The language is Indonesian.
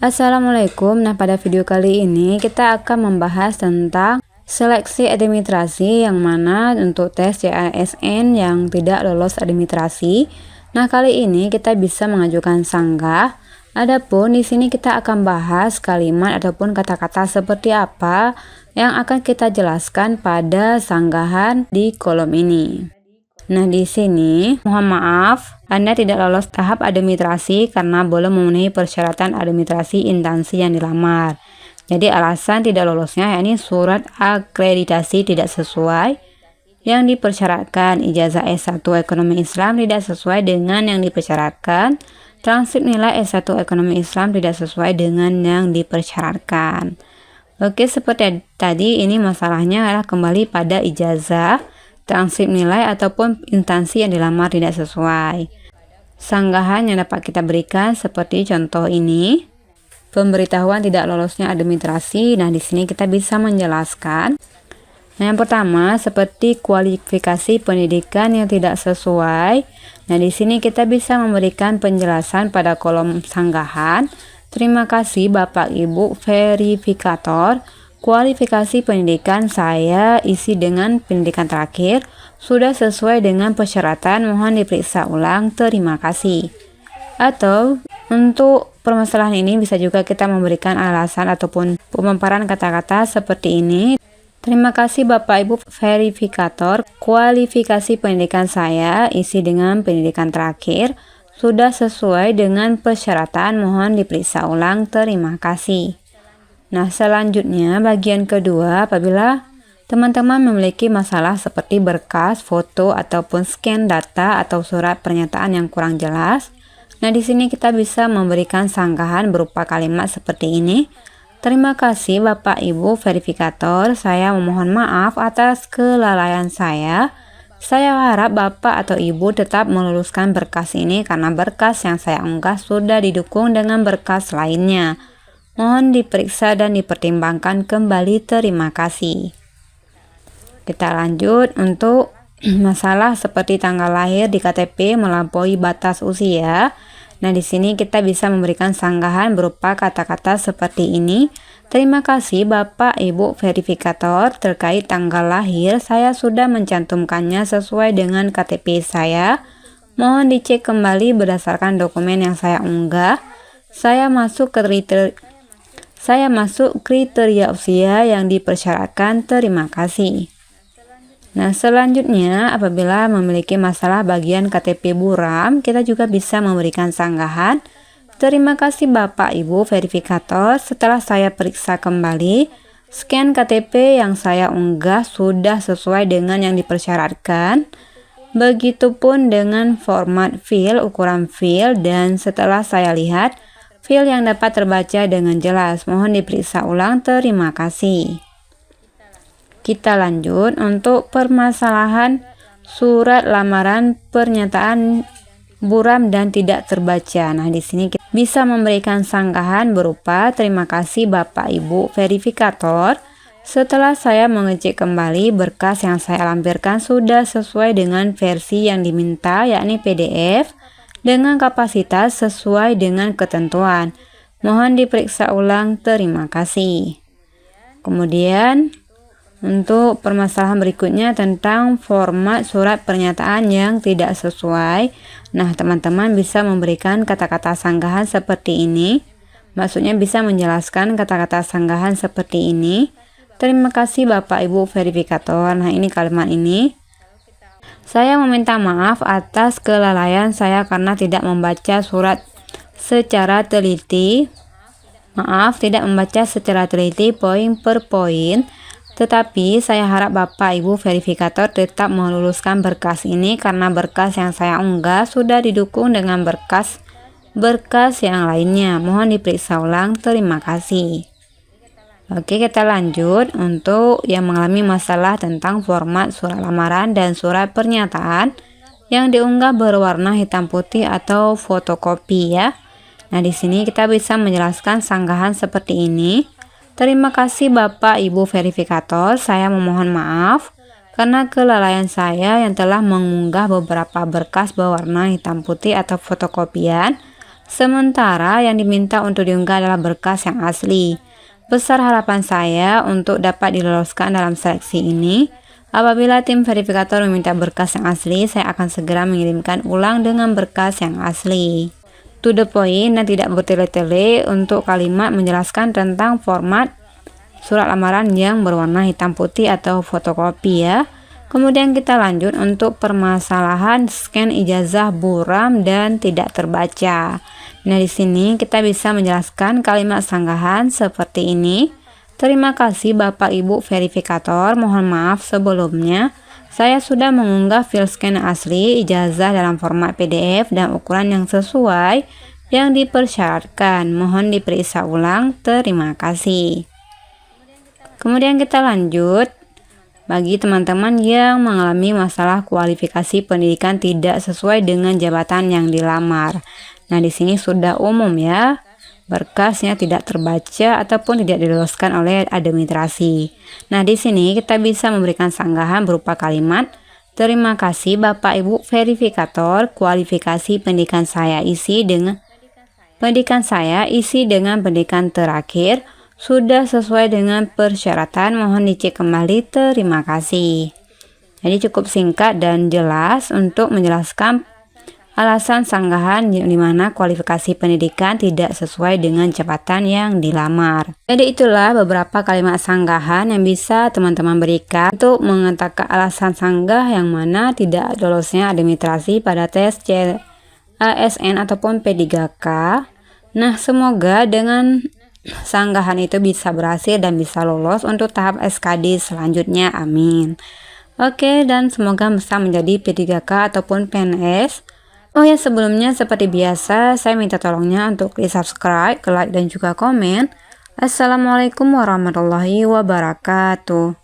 Assalamualaikum. Nah, pada video kali ini kita akan membahas tentang seleksi administrasi yang mana untuk tes CASN yang tidak lolos administrasi. Nah, kali ini kita bisa mengajukan sanggah. Adapun di sini kita akan bahas kalimat ataupun kata-kata seperti apa yang akan kita jelaskan pada sanggahan di kolom ini. Nah, di sini mohon maaf Anda tidak lolos tahap administrasi karena belum memenuhi persyaratan administrasi instansi yang dilamar. Jadi alasan tidak lolosnya yakni surat akreditasi tidak sesuai yang dipersyaratkan, ijazah S1 Ekonomi Islam tidak sesuai dengan yang dipersyaratkan, transkrip nilai S1 Ekonomi Islam tidak sesuai dengan yang dipersyaratkan. Oke, seperti tadi ini masalahnya adalah kembali pada ijazah, transkrip nilai ataupun instansi yang dilamar tidak sesuai. Sanggahan yang dapat kita berikan seperti contoh ini. Pemberitahuan tidak lolosnya administrasi. Nah, di sini kita bisa menjelaskan. Nah, yang pertama seperti kualifikasi pendidikan yang tidak sesuai. Nah, di sini kita bisa memberikan penjelasan pada kolom sanggahan. Terima kasih Bapak Ibu verifikator. Kualifikasi pendidikan saya isi dengan pendidikan terakhir sudah sesuai dengan persyaratan, mohon diperiksa ulang, terima kasih. Atau untuk permasalahan ini bisa juga kita memberikan alasan ataupun pemaparan kata-kata seperti ini. Terima kasih Bapak Ibu verifikator, kualifikasi pendidikan saya isi dengan pendidikan terakhir sudah sesuai dengan persyaratan, mohon diperiksa ulang, terima kasih. Nah, selanjutnya bagian kedua, apabila teman-teman memiliki masalah seperti berkas, foto, ataupun scan data atau surat pernyataan yang kurang jelas. Nah, di sini kita bisa memberikan sanggahan berupa kalimat seperti ini. Terima kasih Bapak Ibu verifikator, saya memohon maaf atas kelalaian saya. Saya harap Bapak atau Ibu tetap meluluskan berkas ini karena berkas yang saya unggah sudah didukung dengan berkas lainnya. Mohon diperiksa dan dipertimbangkan kembali, terima kasih. Kita lanjut untuk masalah seperti tanggal lahir di KTP melampaui batas usia. Nah, di sini kita bisa memberikan sanggahan berupa kata-kata seperti ini. Terima kasih Bapak Ibu verifikator, terkait tanggal lahir saya sudah mencantumkannya sesuai dengan KTP saya. Mohon dicek kembali berdasarkan dokumen yang saya unggah. Saya masuk kriteria usia yang dipersyaratkan, terima kasih. Nah, selanjutnya apabila memiliki masalah bagian KTP buram, kita juga bisa memberikan sanggahan. Terima kasih Bapak Ibu verifikator, setelah saya periksa kembali, scan KTP yang saya unggah sudah sesuai dengan yang dipersyaratkan. Begitupun dengan format file, ukuran file, dan setelah saya lihat, file yang dapat terbaca dengan jelas. Mohon diperiksa ulang, terima kasih. Kita lanjut untuk permasalahan surat lamaran pernyataan buram dan tidak terbaca. Nah, di sini kita bisa memberikan sanggahan berupa terima kasih Bapak Ibu verifikator. Setelah saya mengecek kembali berkas yang saya lampirkan sudah sesuai dengan versi yang diminta yakni PDF. Dengan kapasitas sesuai dengan ketentuan. Mohon diperiksa ulang, terima kasih. Kemudian untuk permasalahan berikutnya tentang format surat pernyataan yang tidak sesuai. Nah, teman-teman bisa memberikan kata-kata sanggahan seperti ini. Maksudnya bisa menjelaskan kata-kata sanggahan seperti ini. Terima kasih Bapak Ibu verifikator. Nah, ini kalimat ini. Saya meminta maaf atas kelalaian saya karena tidak membaca surat secara teliti. Maaf, tidak membaca secara teliti poin per poin. Tetapi saya harap Bapak Ibu verifikator tetap meluluskan berkas ini karena berkas yang saya unggah sudah didukung dengan berkas yang lainnya. Mohon diperiksa ulang, terima kasih. Oke, kita lanjut untuk yang mengalami masalah tentang format surat lamaran dan surat pernyataan yang diunggah berwarna hitam putih atau fotokopi ya. Nah, di sini kita bisa menjelaskan sanggahan seperti ini. Terima kasih Bapak Ibu verifikator, saya memohon maaf karena kelalaian saya yang telah mengunggah beberapa berkas berwarna hitam putih atau fotokopian Sementara yang diminta untuk diunggah adalah berkas yang asli. Besar harapan saya untuk dapat diloloskan dalam seleksi ini. Apabila tim verifikator meminta berkas yang asli, saya akan segera mengirimkan ulang dengan berkas yang asli. To the point dan tidak bertele-tele untuk kalimat menjelaskan tentang format surat lamaran yang berwarna hitam putih atau fotokopi ya. Kemudian kita lanjut untuk permasalahan scan ijazah buram dan tidak terbaca. Nah, di sini kita bisa menjelaskan kalimat sanggahan seperti ini. Terima kasih Bapak Ibu verifikator, mohon maaf sebelumnya saya sudah mengunggah file scan asli ijazah dalam format PDF dan ukuran yang sesuai yang dipersyaratkan. Mohon diperiksa ulang, terima kasih. Kemudian kita lanjut. Bagi teman-teman yang mengalami masalah kualifikasi pendidikan tidak sesuai dengan jabatan yang dilamar. Nah, di sini sudah umum ya. Berkasnya tidak terbaca ataupun tidak diloloskan oleh administrasi. Nah, di sini kita bisa memberikan sanggahan berupa kalimat, terima kasih Bapak Ibu verifikator, kualifikasi pendidikan saya isi dengan pendidikan terakhir sudah sesuai dengan persyaratan, mohon dicek kembali, terima kasih. Jadi cukup singkat dan jelas untuk menjelaskan alasan sanggahan di mana kualifikasi pendidikan tidak sesuai dengan jabatan yang dilamar. Jadi itulah beberapa kalimat sanggahan yang bisa teman-teman berikan untuk mengatakan alasan sanggah yang mana tidak lolosnya administrasi pada tes CASN ataupun P3K. Nah, semoga dengan sanggahan itu bisa berhasil dan bisa lolos untuk tahap SKD selanjutnya, amin. Oke, dan semoga bisa menjadi P3K ataupun PNS. Oh ya, sebelumnya seperti biasa saya minta tolongnya untuk di subscribe, like dan juga komen. Assalamualaikum warahmatullahi wabarakatuh.